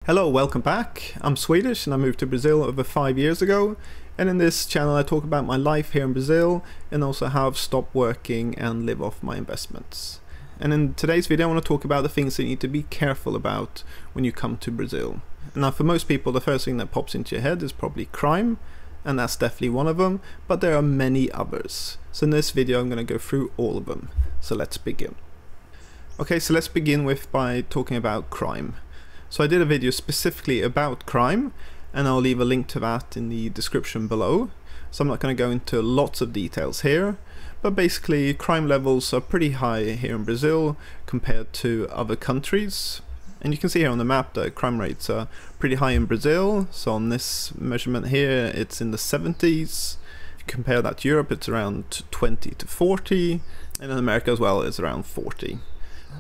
Hello, welcome back. I'm Swedish and I moved to Brazil over 5 years ago, and in this channel I talk about my life here in Brazil and also how I've stopped working and live off my investments. And in today's video I want to talk about the things that you need to be careful about when you come to Brazil. Now for most people the first thing that pops into your head is probably crime, and that's definitely one of them, but there are many others. So in this video I'm going to go through all of them. So let's begin. Okay, so let's begin by talking about crime. So I did a video specifically about crime, and I'll leave a link to that in the description below. So I'm not going to go into lots of details here, but basically crime levels are pretty high here in Brazil compared to other countries. And you can see here on the map that crime rates are pretty high in Brazil. So on this measurement here it's in the 70s. If you compare that to Europe, it's around 20 to 40, and in America as well it's around 40.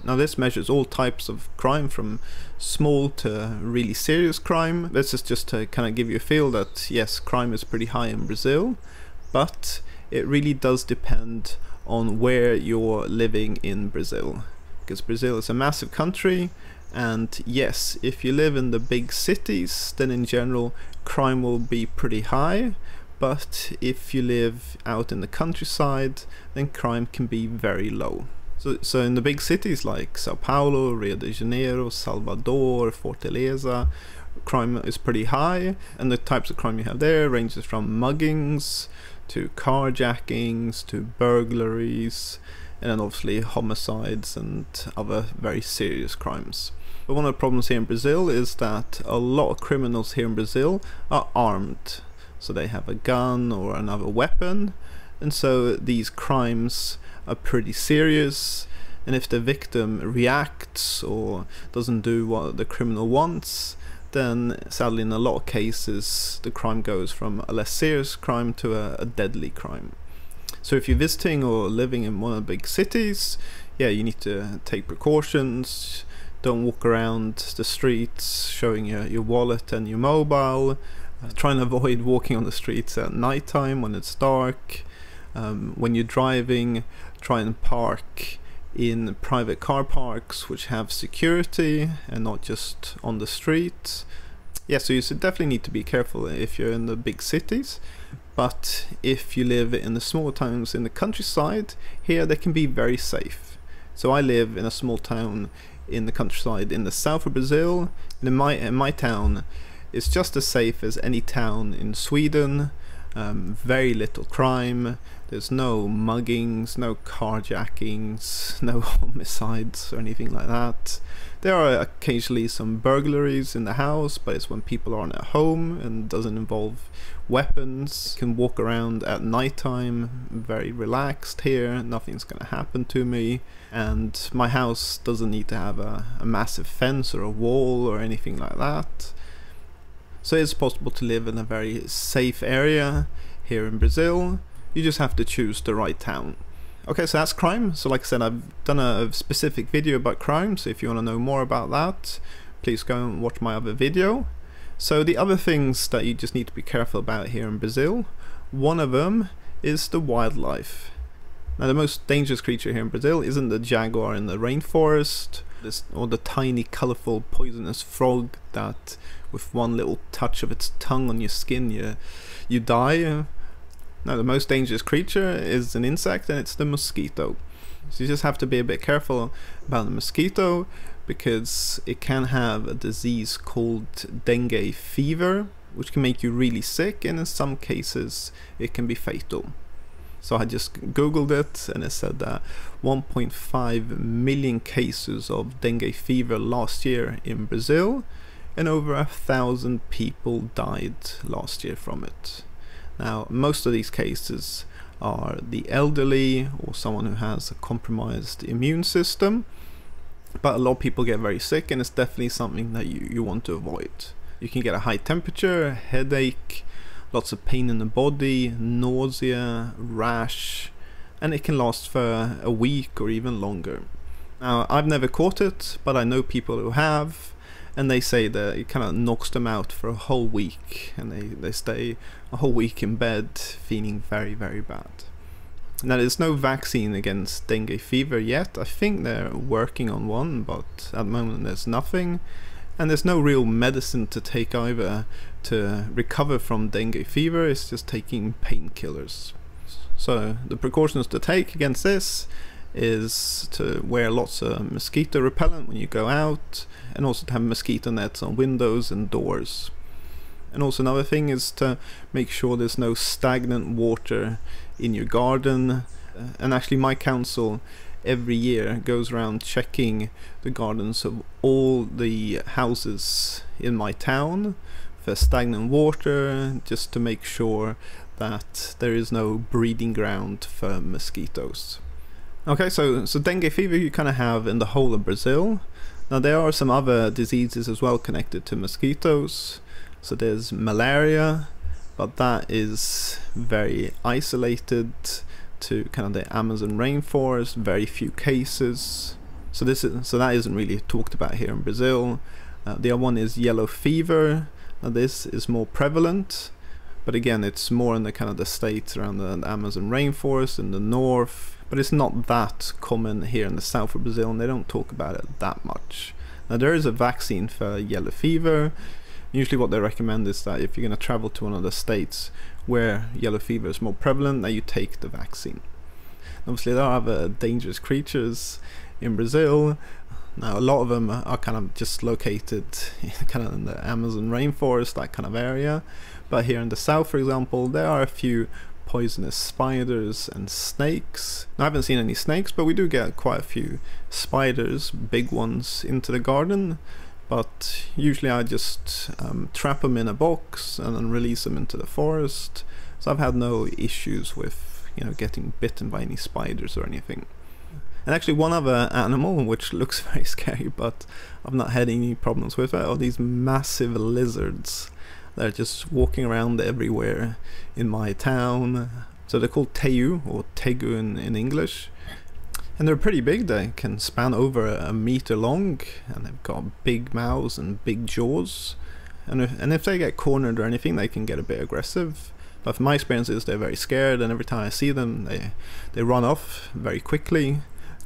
Now this measures all types of crime, from small to really serious crime. This is just to kind of give you a feel that yes, crime is pretty high in Brazil, but it really does depend on where you're living in Brazil, because Brazil is a massive country, and yes, if you live in the big cities then in general crime will be pretty high, but if you live out in the countryside then crime can be very low. So in the big cities like Sao Paulo, Rio de Janeiro, Salvador, Fortaleza, crime is pretty high, and the types of crime you have there ranges from muggings to carjackings to burglaries, and then obviously homicides and other very serious crimes. But one of the problems here in Brazil is that a lot of criminals here in Brazil are armed. So they have a gun or another weapon, and so these crimes are pretty serious, and if the victim reacts or doesn't do what the criminal wants, then sadly in a lot of cases the crime goes from a less serious crime to a deadly crime. So if you're visiting or living in one of the big cities, yeah, you need to take precautions. Don't walk around the streets showing your wallet and your mobile. Try and avoid walking on the streets at nighttime when it's dark. When you're driving, try and park in private car parks which have security and not just on the street. Yeah, so you definitely need to be careful if you're in the big cities, but if you live in the small towns in the countryside, here they can be very safe. So I live in a small town in the countryside in the south of Brazil, and in my town it's just as safe as any town in Sweden. Very little crime, there's no muggings, no carjackings, no homicides or anything like that. There are occasionally some burglaries in the house, but it's when people aren't at home and doesn't involve weapons. You can walk around at nighttime very relaxed here, nothing's gonna happen to me, and my house doesn't need to have a massive fence or a wall or anything like that. So it's possible to live in a very safe area here in Brazil. You just have to choose the right town. Okay, so that's crime. So like I said, I've done a specific video about crime, so if you want to know more about that, please go and watch my other video. So the other things that you just need to be careful about here in Brazil, one of them is the wildlife. Now the most dangerous creature here in Brazil isn't the jaguar in the rainforest, or the tiny colourful poisonous frog that with one little touch of its tongue on your skin you die. Now the most dangerous creature is an insect, and it's the mosquito. So you just have to be a bit careful about the mosquito, because it can have a disease called dengue fever, which can make you really sick, and in some cases it can be fatal. So I just googled it, and it said that 1.5 million cases of dengue fever last year in Brazil, and over 1,000 people died last year from it. Now most of these cases are the elderly or someone who has a compromised immune system, but a lot of people get very sick, and it's definitely something that you want to avoid. You can get a high temperature, headache, lots of pain in the body, nausea, rash, and it can last for a week or even longer. Now I've never caught it, but I know people who have, and they say that it kind of knocks them out for a whole week, and they stay a whole week in bed feeling very, very bad. Now there's no vaccine against dengue fever yet. I think they're working on one, but at the moment there's nothing. And there's no real medicine to take either to recover from dengue fever. It's just taking painkillers. So the precautions to take against this is to wear lots of mosquito repellent when you go out, and also to have mosquito nets on windows and doors. And also another thing is to make sure there's no stagnant water in your garden. And actually my council every year goes around checking the gardens of all the houses in my town for stagnant water, just to make sure that there is no breeding ground for mosquitoes. Okay, so dengue fever you kind of have in the whole of Brazil. Now there are some other diseases as well connected to mosquitoes. So there's malaria, but that is very isolated to kind of the Amazon rainforest, very few cases. So that isn't really talked about here in Brazil. The other one is yellow fever. Now this is more prevalent, but again it's more in the kind of the states around the Amazon rainforest in the north, but it's not that common here in the south of Brazil, and they don't talk about it that much. Now there is a vaccine for yellow fever. Usually what they recommend is that if you're going to travel to one of the states where yellow fever is more prevalent, that you take the vaccine. Obviously there are other dangerous creatures in Brazil. Now a lot of them are kind of just located kind of in the Amazon rainforest, that kind of area. But here in the south, for example, there are a few poisonous spiders and snakes. Now, I haven't seen any snakes, but we do get quite a few spiders, big ones, into the garden. But usually I just trap them in a box and then release them into the forest. So I've had no issues with, you know, getting bitten by any spiders or anything. And actually one other animal which looks very scary, but I've not had any problems with it, are these massive lizards. They're just walking around everywhere in my town. So they're called teu, or tegu in English. And they're pretty big. They can span over a meter long, and they've got big mouths and big jaws. And if they get cornered or anything, they can get a bit aggressive. But from my experiences, they're very scared, and every time I see them, they run off very quickly.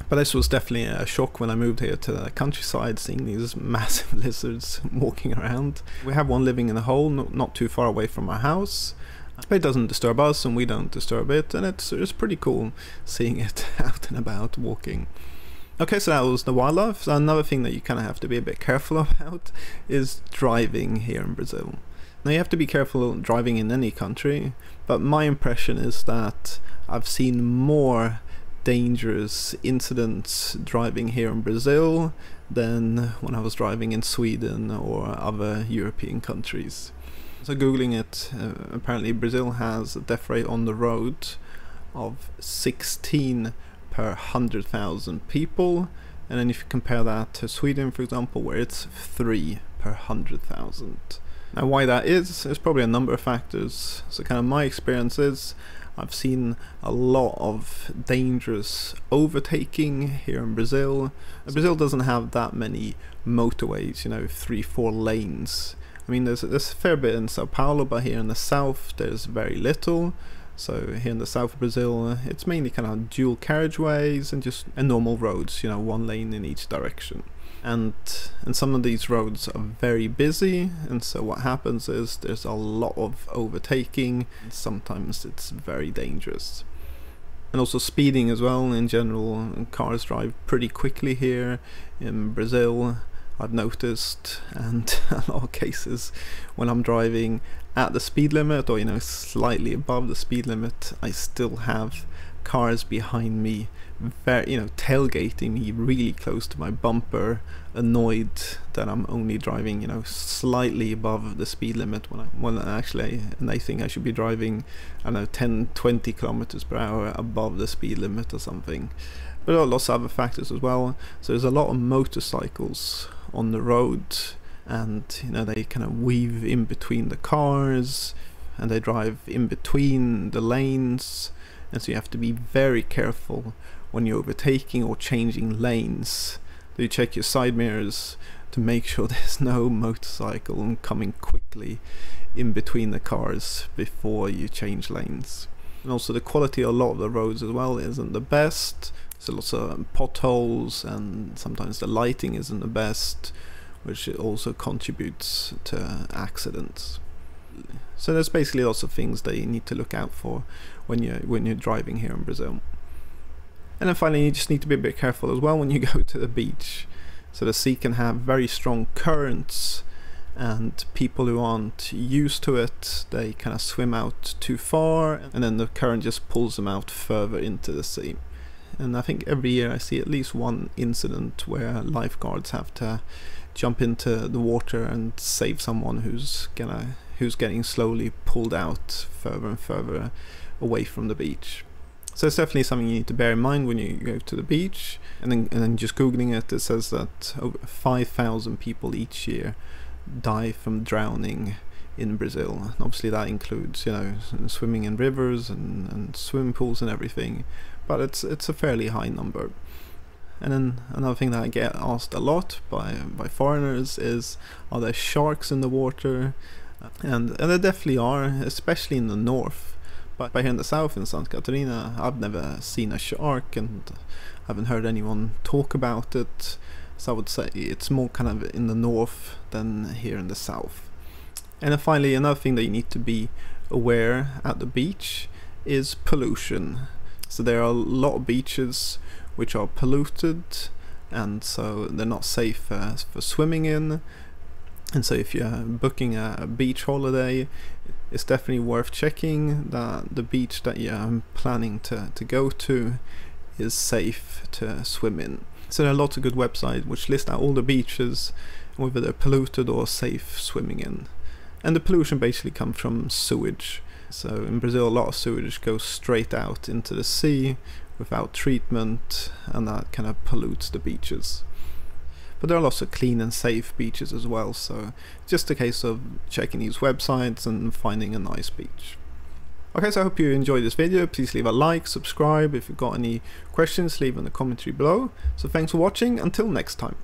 But this was definitely a shock when I moved here to the countryside, seeing these massive lizards walking around. We have one living in a hole not too far away from our house. But it doesn't disturb us, and we don't disturb it, and it's pretty cool seeing it out and about walking. Okay, so that was the wildlife. So another thing that you kind of have to be a bit careful about is driving here in Brazil. Now you have to be careful driving in any country, but my impression is that I've seen more dangerous incidents driving here in Brazil than when I was driving in Sweden or other European countries. So googling it, apparently Brazil has a death rate on the road of 16 per 100,000 people, and then if you compare that to Sweden, for example, where it's 3 per 100,000. Now why that is, there's probably a number of factors. So kind of my experience is I've seen a lot of dangerous overtaking here in Brazil. Brazil doesn't have that many motorways, you know, 3-4 lanes. I mean, there's a fair bit in Sao Paulo, but here in the south there's very little. So here in the south of Brazil, it's mainly kind of dual carriageways and just normal roads, you know, 1 lane in each direction. And some of these roads are very busy, and so what happens is there's a lot of overtaking, and sometimes it's very dangerous. And also speeding as well. In general, cars drive pretty quickly here in Brazil, I've noticed, and a lot of cases when I'm driving at the speed limit, or you know, slightly above the speed limit, I still have cars behind me, very, you know, tailgating me really close to my bumper, annoyed that I'm only driving, you know, slightly above the speed limit when actually and they think I should be driving, I don't know, 10-20 kilometers per hour above the speed limit or something. But there are lots of other factors as well. So there's a lot of motorcycles on the road, and you know, they kind of weave in between the cars, and they drive in between the lanes, and so you have to be very careful when you're overtaking or changing lanes. You check your side mirrors to make sure there's no motorcycle coming quickly in between the cars before you change lanes. And also the quality of a lot of the roads as well isn't the best. There's lots of potholes, and sometimes the lighting isn't the best, which also contributes to accidents. So there's basically lots of things that you need to look out for when you're driving here in Brazil. And then finally, you just need to be a bit careful as well when you go to the beach. So the sea can have very strong currents, and people who aren't used to it, they kind of swim out too far, and then the current just pulls them out further into the sea. And I think every year I see at least one incident where lifeguards have to jump into the water and save someone who's getting slowly pulled out further and further away from the beach. So it's definitely something you need to bear in mind when you go to the beach. And then just googling it, it says that over 5,000 people each year die from drowning in Brazil. And obviously that includes, swimming in rivers and swimming pools and everything, but it's a fairly high number. And then another thing that I get asked a lot by foreigners is, are there sharks in the water? And there definitely are, especially in the north. But here in the south, in Santa Catarina, I've never seen a shark and haven't heard anyone talk about it. So I would say it's more kind of in the north than here in the south. And then finally, another thing that you need to be aware at the beach is pollution. So there are a lot of beaches which are polluted, and so they're not safe for swimming in. And so if you're booking a beach holiday, it's definitely worth checking that the beach that you're planning to go to is safe to swim in. So there are lots of good websites which list out all the beaches, whether they're polluted or safe swimming in. And the pollution basically comes from sewage. So in Brazil, a lot of sewage goes straight out into the sea without treatment, and that kind of pollutes the beaches. But there are lots of clean and safe beaches as well, so it's just a case of checking these websites and finding a nice beach. Okay, so I hope you enjoyed this video. Please leave a like, subscribe. If you've got any questions, leave in the commentary below. So thanks for watching, until next time.